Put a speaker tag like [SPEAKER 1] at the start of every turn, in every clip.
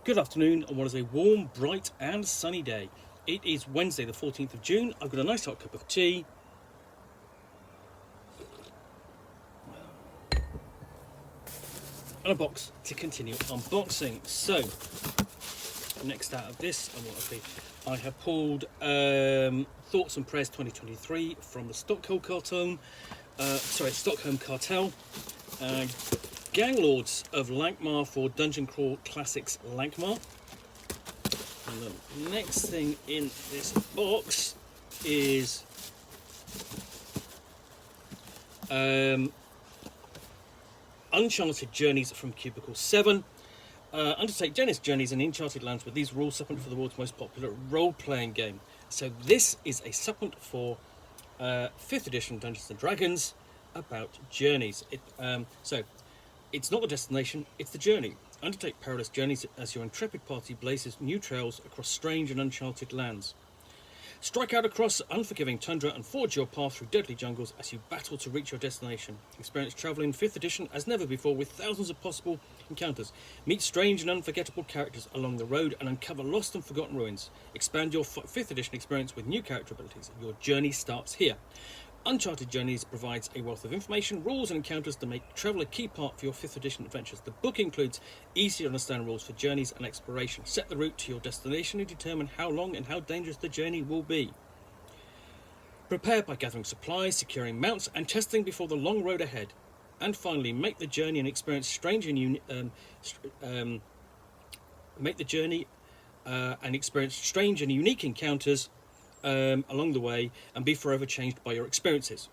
[SPEAKER 1] Good afternoon on what is a warm, bright and sunny day. It is Wednesday the 14th of June. I've got a nice hot cup of tea and a box to continue unboxing. So, next out of this, I have pulled Thoughts and Prayers 2023 from the Stockholm Cartel. Gang Lords of Lankmar for Dungeon Crawl Classics Lankmar. And the next thing in this box is Uncharted Journeys from Cubicle 7. Undertake Journeys in Enchanted Lands with these rules supplement for the world's most popular role-playing game. So this is a supplement for 5th edition Dungeons & Dragons about journeys. So it's not the destination, it's the journey. Undertake perilous journeys as your intrepid party blazes new trails across strange and uncharted lands. Strike out across unforgiving tundra and forge your path through deadly jungles as you battle to reach your destination. Experience travel in 5th edition as never before with thousands of possible encounters. Meet strange and unforgettable characters along the road and uncover lost and forgotten ruins. Expand your 5th edition experience with new character abilities. Your journey starts here. Uncharted Journeys provides a wealth of information, rules and encounters to make travel a key part for your 5th edition adventures. The book includes easy to understand rules for journeys and exploration. Set the route to your destination and determine how long and how dangerous the journey will be. Prepare by gathering supplies, securing mounts and testing before the long road ahead. And finally, make the journey and experience strange and unique encounters along the way and be forever changed by your experiences.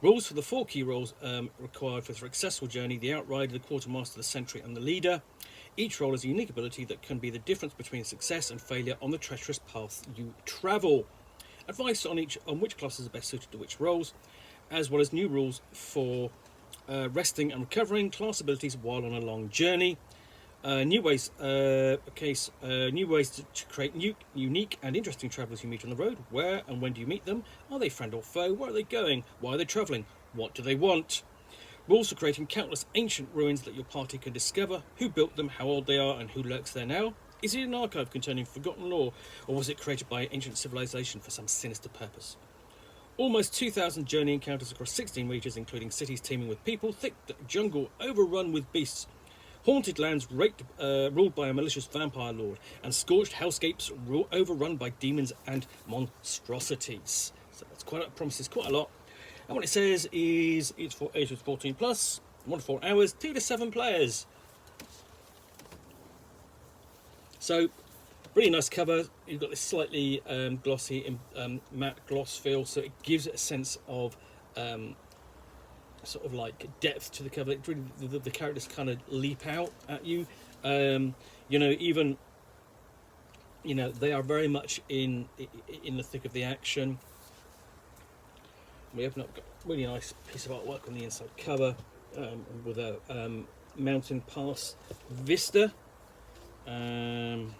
[SPEAKER 1] Rules for the 4 key roles required for a successful journey: the Outrider, the Quartermaster, the Sentry and the Leader. Each role has a unique ability that can be the difference between success and failure on the treacherous path you travel. Advice on which classes are best suited to which roles, as well as new rules for resting and recovering, class abilities while on a long journey. New ways to create unique and interesting travellers you meet on the road. Where and when do you meet them? Are they friend or foe? Where are they going? Why are they travelling? What do they want? Rules for creating countless ancient ruins that your party can discover. Who built them? How old they are? And who lurks there now? Is it an archive containing forgotten lore, or was it created by an ancient civilization for some sinister purpose? Almost 2,000 journey encounters across 16 regions, including cities teeming with people, thick jungle overrun with beasts, haunted lands ruled by a malicious vampire lord, and scorched hellscapes overrun by demons and monstrosities. So promises quite a lot. And what it says is it's for ages 14 plus, 1 to 4 hours, 2 to 7 players. So, really nice cover. You've got this slightly glossy matte gloss feel, so it gives it a sense of sort of like depth to the cover. It really, the characters kind of leap out at you. Even they are very much in the thick of the action. We open up, got a really nice piece of artwork on the inside cover with a mountain pass vista, and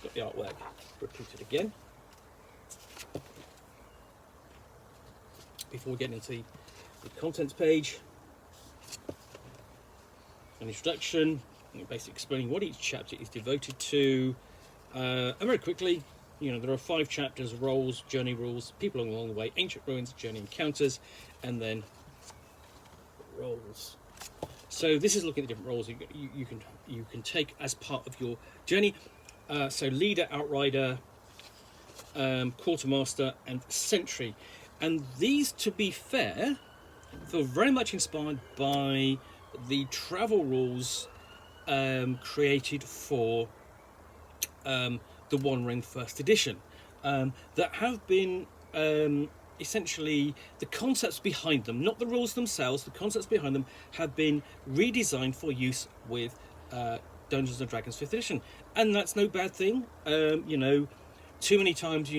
[SPEAKER 1] got the artwork repeated again. Before we get into the contents page, an introduction, basically explaining what each chapter is devoted to, and very quickly, there are 5 chapters: roles, journey rules, people along the way, ancient ruins, journey encounters, and then roles. So this is looking at the different roles you can take as part of your journey. So Leader, Outrider, Quartermaster, and Sentry. And these, to be fair, feel very much inspired by the travel rules created for the One Ring First Edition, that have been essentially the concepts behind them, not the rules themselves, the concepts behind them have been redesigned for use with Dungeons and Dragons 5th Edition, and that's no bad thing. Too many times,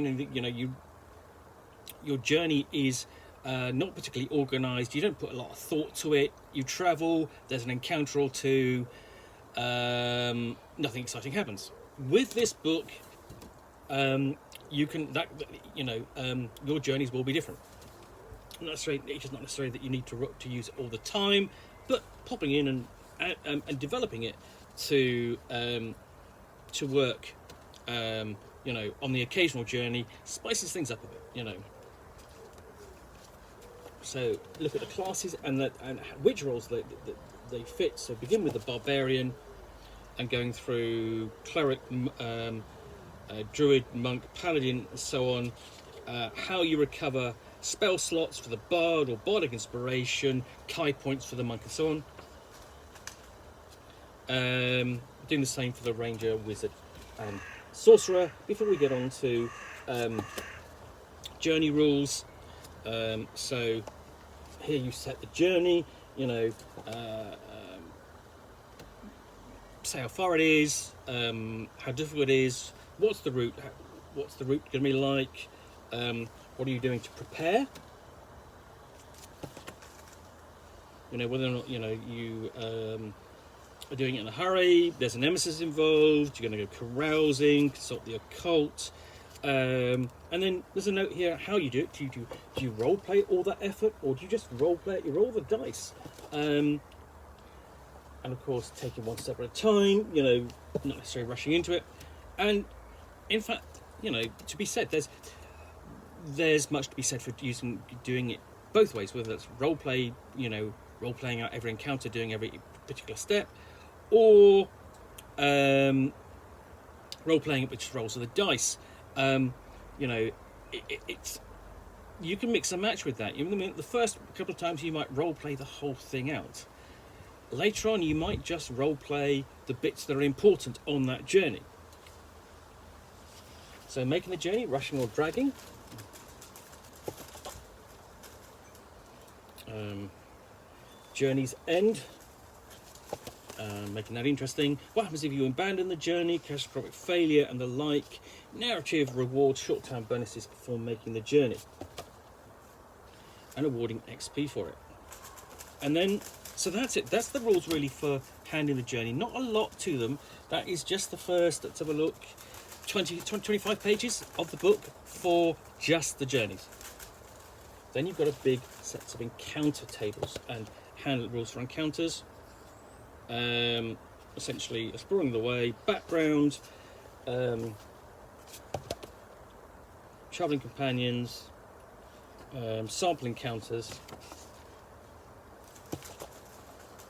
[SPEAKER 1] your journey is not particularly organised. You don't put a lot of thought to it. You travel. There's an encounter or two. Nothing exciting happens. With this book, your journeys will be different. It's not necessarily that you need to use it all the time, but popping in and developing it to work, you know, on the occasional journey, spices things up a bit, you know. So look at the classes and which roles they fit. So begin with the barbarian, and going through cleric, druid, monk, paladin, and so on. How you recover spell slots for the bard or bardic inspiration, ki points for the monk, and so on. Doing the same for the ranger, wizard, and sorcerer. Before we get on to journey rules, so here you set the journey. You know, say how far it is, how difficult it is, what's the route going to be like, what are you doing to prepare, you know, whether or not, you know, you are doing it in a hurry, there's an nemesis involved, you're going to go carousing, consult the occult, and then there's a note here how you do it. Do you role play all that effort, or do you just role play it? You roll the dice, and of course taking one step at a time, you know, not necessarily rushing into it. And in fact, you know, to be said, there's much to be said for doing it both ways, whether that's role play, you know, role playing out every encounter, doing every particular step, or role playing it with just rolls of the dice. You know, it's you can mix and match with that. Even the first couple of times you might role play the whole thing out. Later on, you might just role play the bits that are important on that journey. So making the journey, rushing or dragging. Journey's end. Making that interesting. What happens if you abandon the journey? Catastrophic failure and the like. Narrative, reward, short-term bonuses for making the journey. And awarding XP for it. And then, so that's it. That's the rules really for handling the journey. Not a lot to them. That is just the first, let's have a look, 25 pages of the book for just the journeys. Then you've got a big set of encounter tables and handle rules for encounters. Essentially exploring the way, background, traveling companions, sample encounters,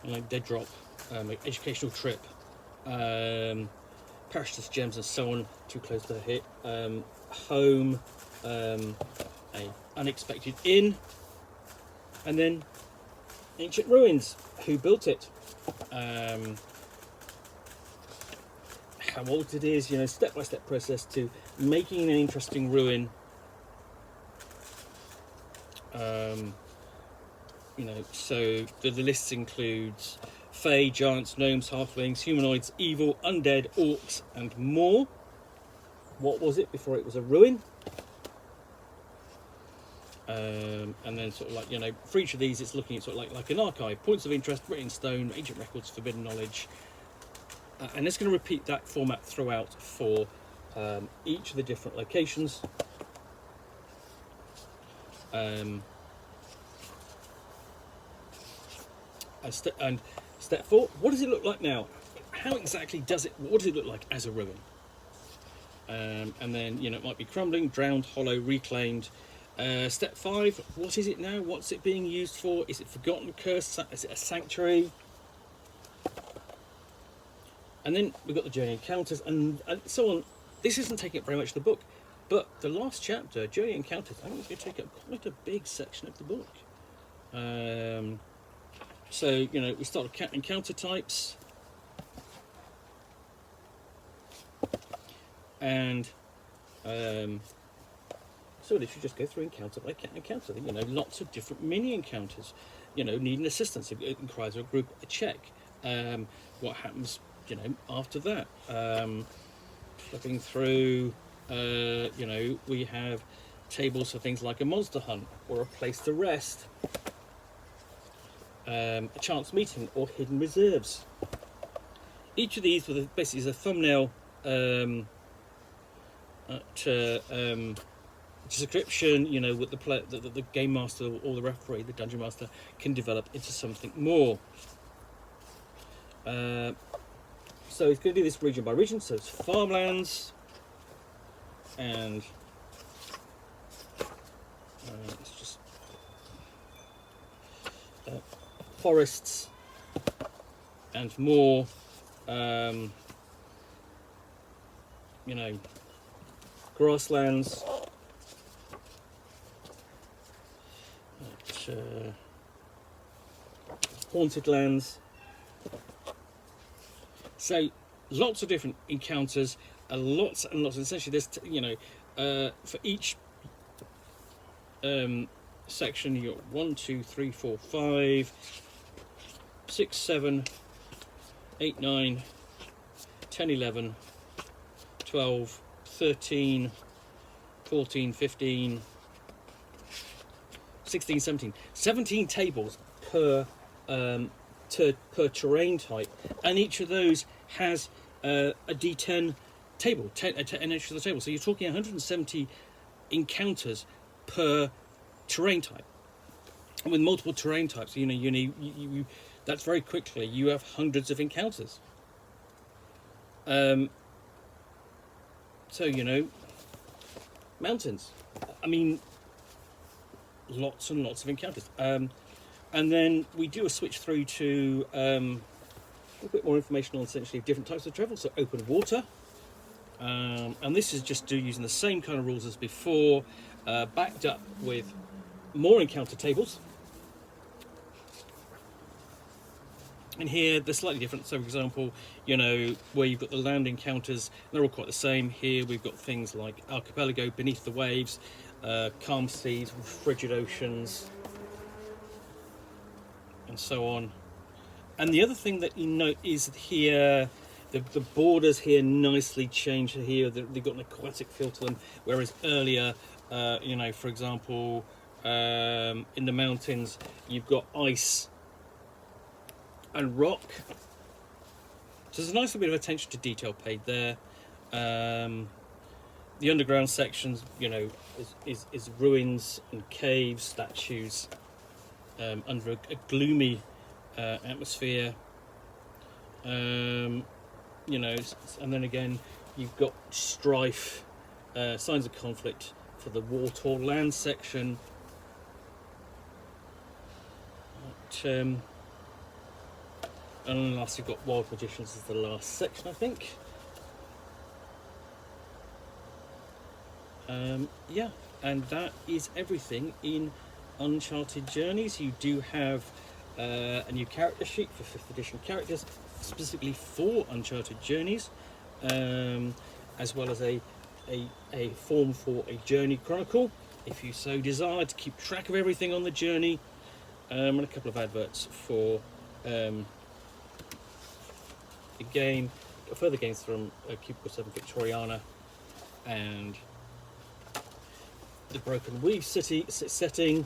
[SPEAKER 1] like dead drop, educational trip, precious gems and so on, too close to hit, home, a unexpected inn, and then ancient ruins, who built it, how old it is, you know, step-by-step process to making an interesting ruin. You know, so the list includes fae, giants, gnomes, halflings, humanoids, evil, undead, orcs, and more. What was it before it was a ruin? And then sort of like, you know, for each of these it's looking at sort of like an archive, points of interest, written stone, ancient records, forbidden knowledge, and it's going to repeat that format throughout for each of the different locations. And step 4, what does it look like now? How exactly does it, what does it look like as a ruin? And then, you know, it might be crumbling, drowned, hollow, reclaimed. Step 5, what is it now? What's it being used for? Is it forgotten, cursed? Is it a sanctuary? And then we've got the journey encounters and so on. This isn't taking up very much of the book, but the last chapter, journey encounters, I think it's going to take up quite a big section of the book. So, you know, we start with encounter types. And so this should just go through encounter by encounter. You know, lots of different mini encounters. You know, needing assistance. It requires a group a check. What happens, you know, after that? Flipping through, you know, we have tables for things like a monster hunt or a place to rest. A chance meeting or hidden reserves. Each of these with basically is a thumbnail description, you know, what the game master or the referee, the dungeon master, can develop into something more. So it's going to do this region by region. So it's farmlands, and it's just forests, and more, you know, grasslands, haunted lands. So lots of different encounters, lots and lots. Essentially, there's for each section you got 1, 2, 3, 4, 5, 6, 7, 8, 9, 10, 11, 12, 13, 14, 15, 16, 17 tables per per terrain type, and each of those has a D10 table, an extra the table. So you're talking 170 encounters per terrain type, and with multiple terrain types, you that's very quickly you have hundreds of encounters. So mountains. I mean, lots and lots of encounters. And then we do a switch through to a bit more information on essentially different types of travel. So open water, and this is just using the same kind of rules as before, backed up with more encounter tables. And here they're slightly different. So, for example, where you've got the land encounters, they're all quite the same. Here we've got things like archipelago, beneath the waves, calm seas, frigid oceans, and so on. And the other thing that you note is here, the borders here nicely changed here. They've got an aquatic feel to them, whereas earlier, for example, in the mountains, you've got ice and rock. So there's a nice little bit of attention to detail paid there. The underground sections, is ruins and caves, statues, under a gloomy atmosphere. And then again, you've got strife, signs of conflict for the water or land section. And last, you've got wild magicians as the last section, I think. Yeah, and that is everything in Uncharted Journeys. You do have a new character sheet for 5th edition characters, specifically for Uncharted Journeys, as well as a form for a journey chronicle, if you so desire, to keep track of everything on the journey, and a couple of adverts for game, further games from Cubicle 7 Victoriana and the Broken Weave setting.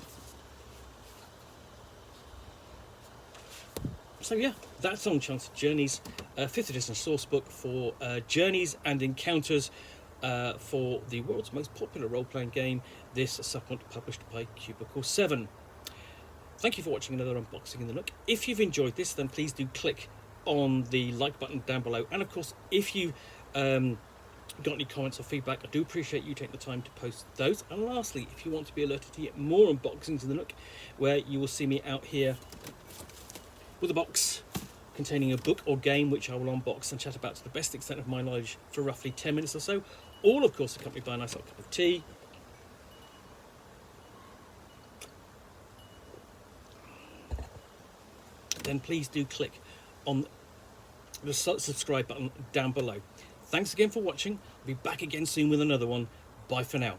[SPEAKER 1] So yeah, that's Uncharted Journeys, 5th edition sourcebook for journeys and encounters for the world's most popular role-playing game. This supplement published by Cubicle 7. Thank you for watching another unboxing in the Nook. If you've enjoyed this, then please do click on the like button down below, and of course, if you got any comments or feedback, I do appreciate you taking the time to post those. And lastly, if you want to be alerted to get more unboxings in the Nook, where you will see me out here with a box containing a book or game which I will unbox and chat about to the best extent of my knowledge for roughly 10 minutes or so, all of course accompanied by a nice hot cup of tea. Then please do click on the subscribe button down below. Thanks again for watching. I'll be back again soon with another one. Bye for now.